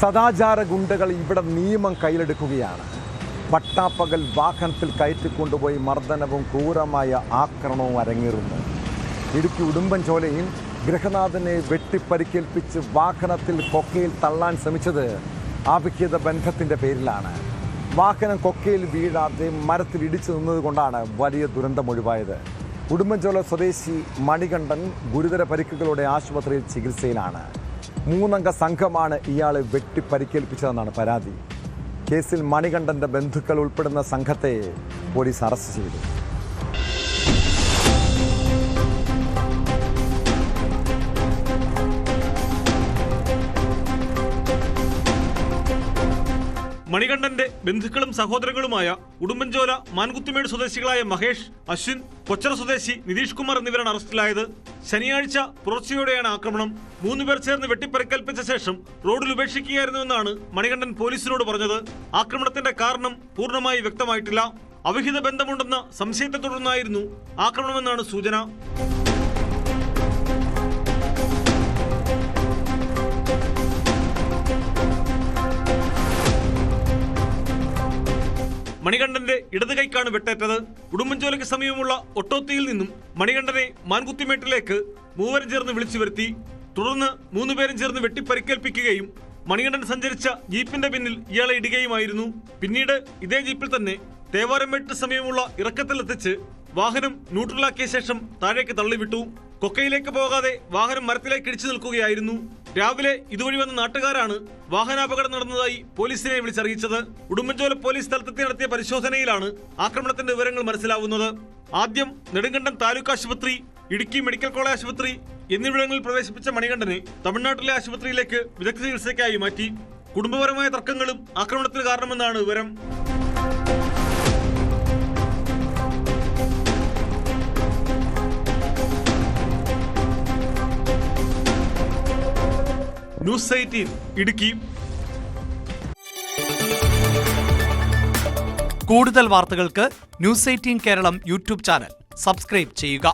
സദാചാര ഗുണ്ടകൾ ഇവിടെ നിയമം കയ്യിലെടുക്കുകയാണ്. പട്ടാപ്പകൽ വാഹനത്തിൽ കയറ്റിക്കൊണ്ടുപോയി മർദ്ദനവും ക്രൂരമായ ആക്രമണവും അരങ്ങേറുന്നു. ഇടുക്കി ഉടുമ്പൻചോലയിൽ ഗൃഹനാഥനെ വെട്ടിപ്പരിക്കേൽപ്പിച്ച് വാഹനത്തിൽ കൊക്കയിൽ തള്ളാൻ ശ്രമിച്ചത് അവിഹിത ബന്ധത്തിൻ്റെ പേരിലാണ്. വാഹനം കൊക്കയിൽ വീഴാതെ മരത്തിൽ ഇടിച്ചു നിന്നതുകൊണ്ടാണ് വലിയ ദുരന്തമൊഴിവായത്. ഉടുമ്പൻചോല സ്വദേശി മണികണ്ഠൻ ഗുരുതര പരിക്കുകളോടെ ആശുപത്രിയിൽ ചികിത്സയിലാണ്. 3 അംഗ സംഘമാണ് ഇയാളെ വെട്ടിപ്പരിക്കേൽപ്പിച്ചതെന്നാണ് പരാതി. കേസിൽ മണികണ്ഠൻ്റെ ബന്ധുക്കൾ ഉൾപ്പെടുന്ന സംഘത്തെ പോലീസ് അറസ്റ്റ് ചെയ്തു. മണികണ്ഠന്റെ ബന്ധുക്കളും സഹോദരങ്ങളുമായ ഉടുമ്പൻചോല മാൻകുത്തിമേട് സ്വദേശികളായ മഹേഷ്, അശ്വിൻ, കൊച്ചറ സ്വദേശി നിതീഷ് കുമാർ എന്നിവരാണ് അറസ്റ്റിലായത്. ശനിയാഴ്ച പുലർച്ചെയോടെയാണ് ആക്രമണം. 3 പേർ ചേർന്ന് വെട്ടിപ്പരിക്കേൽപ്പിച്ച ശേഷം റോഡിൽ ഉപേക്ഷിക്കുകയായിരുന്നുവെന്നാണ് മണികണ്ഠൻ പോലീസിനോട് പറഞ്ഞത്. ആക്രമണത്തിന്റെ കാരണം പൂർണ്ണമായി വ്യക്തമായിട്ടില്ല. അവിഹിത ബന്ധമുണ്ടെന്ന സംശയത്തെ തുടർന്നായിരുന്നു ആക്രമണമെന്നാണ് സൂചന. മണികണ്ഠന്റെ ഇടത് കൈക്കാണ് വെട്ടേറ്റത്. ഉടുമ്പൻചോലയ്ക്ക് സമീപമുള്ള ഒട്ടോത്തിയിൽ നിന്നും മണികണ്ഠനെ മാൻകുത്തിമേട്ടിലേക്ക് 3 പേരും ചേർന്ന് വിളിച്ചു വരുത്തി. തുടർന്ന് 3 പേരും ചേർന്ന് വെട്ടിപ്പരിക്കേൽപ്പിക്കുകയും മണികണ്ഠൻ സഞ്ചരിച്ച ജീപ്പിന്റെ പിന്നിൽ ഇയാളെ ഇടുകയുമായിരുന്നു. പിന്നീട് ഇതേ ജീപ്പിൽ തന്നെ തേവാരമേട്ടിന് സമീപമുള്ള ഇറക്കത്തിലെത്തിച്ച് വാഹനം ന്യൂട്രലാക്കിയ ശേഷം താഴേക്ക് തള്ളിവിട്ടു. കൊക്കയിലേക്ക് പോകാതെ വാഹനം മരത്തിലേക്ക് ഇടിച്ചു നിൽക്കുകയായിരുന്നു. രാവിലെ ഇതുവഴി വന്ന നാട്ടുകാരാണ് വാഹനാപകടം നടന്നതായി പോലീസിനെ വിളിച്ചറിയിച്ചത്. ഉടുമ്പൻചോല പോലീസ് സ്ഥലത്തെത്തി നടത്തിയ പരിശോധനയിലാണ് ആക്രമണത്തിന്റെ വിവരങ്ങൾ മനസ്സിലാവുന്നത്. ആദ്യം നെടുങ്കണ്ടം താലൂക്ക് ആശുപത്രി, ഇടുക്കി മെഡിക്കൽ കോളേജ് ആശുപത്രി എന്നിവിടങ്ങളിൽ പ്രവേശിപ്പിച്ച മണികണ്ഠനെ തമിഴ്നാട്ടിലെ ആശുപത്രിയിലേക്ക് വിദഗ്ധ ചികിത്സയ്ക്കായി മാറ്റി. കുടുംബപരമായ തർക്കങ്ങളും ആക്രമണത്തിന് കാരണമെന്നാണ് വിവരം. ന്യൂസ് 18 ഇടുക്കി. കൂടുതൽ വാർത്തകൾക്ക് news 18 Keralam YouTube channel subscribe ചെയ്യുക.